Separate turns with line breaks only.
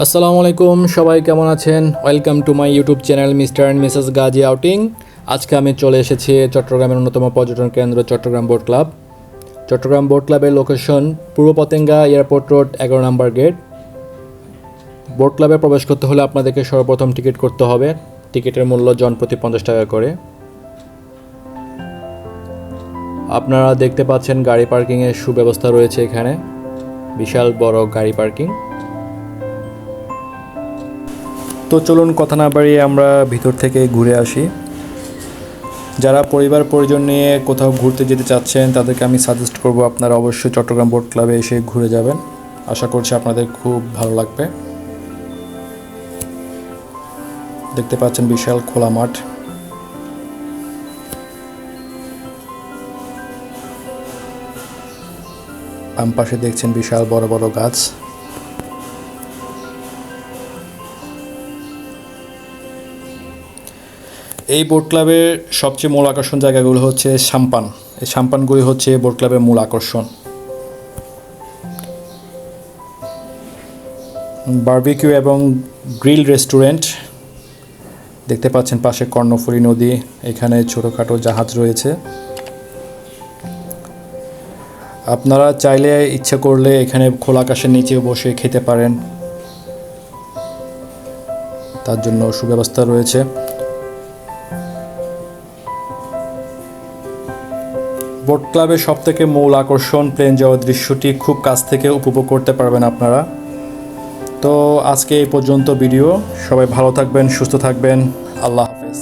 আসসালামু আলাইকুম, সবাই কেমন আছেন? Welcome to my YouTube channel Mr and Mrs Gazi outing. আজকে আমি চলে এসেছি চট্টগ্রামের অন্যতম পর্যটন কেন্দ্র Chattogram boat club. Chattogram boat ক্লাবের লোকেশন পূর্ব পতেঙ্গা এয়ারপোর্ট রোড 11 নম্বর গেট। বোট ক্লাবে প্রবেশ করতে হলে আপনাদেরকে সর্বপ্রথম টিকিট করতে হবে। টিকিটের মূল্য জন প্রতি 50 টাকা করে। আপনারা দেখতে পাচ্ছেন গাড়ি পার্কিংয়ের সুব্যবস্থা রয়েছে এখানে, বিশাল বড় গাড়ি পার্কিং। তো চলুন কথা না বাড়িয়ে আমরা ভিতর থেকে ঘুরে আসি। যারা পরিবার পরিজন নিয়ে কোথাও ঘুরতে যেতে চাচ্ছেন তাদেরকে আমি সাজেস্ট করব আপনারা অবশ্যই চট্টগ্রাম বোট ক্লাবে এসে ঘুরে যাবেন। আশা করছি আপনাদের খুব ভালো লাগবে। দেখতে পাচ্ছেন বিশাল খোলা মাঠ। বাম পাশে দেখছেন বিশাল বড় বড় গাছ। এই বোট ক্লাবের সবচেয়ে মূল আকর্ষণ জায়গাগুলো হচ্ছে সাম্পান। এই সাম্পানগুলি হচ্ছে বোট ক্লাবের মূল আকর্ষণ। বারবিকিউ এবং গ্রিল রেস্টুরেন্ট দেখতে পাচ্ছেন পাশে কর্ণফুলী নদী, এখানে ছোটোখাটো জাহাজ রয়েছে। আপনারা চাইলে ইচ্ছে করলে এখানে খোলা আকাশের নিচে বসে খেতে পারেন, তার জন্য সুব্যবস্থা রয়েছে। বোট ক্লাবের সবথেকে মূল আকর্ষণ প্লেন যাওয়ার দৃশ্যটি খুব কাছ থেকে উপভোগ করতে পারবেন আপনারা। তো আজকে এই পর্যন্ত ভিডিও। সবাই ভালো থাকবেন, সুস্থ থাকবেন। আল্লাহ হাফেজ।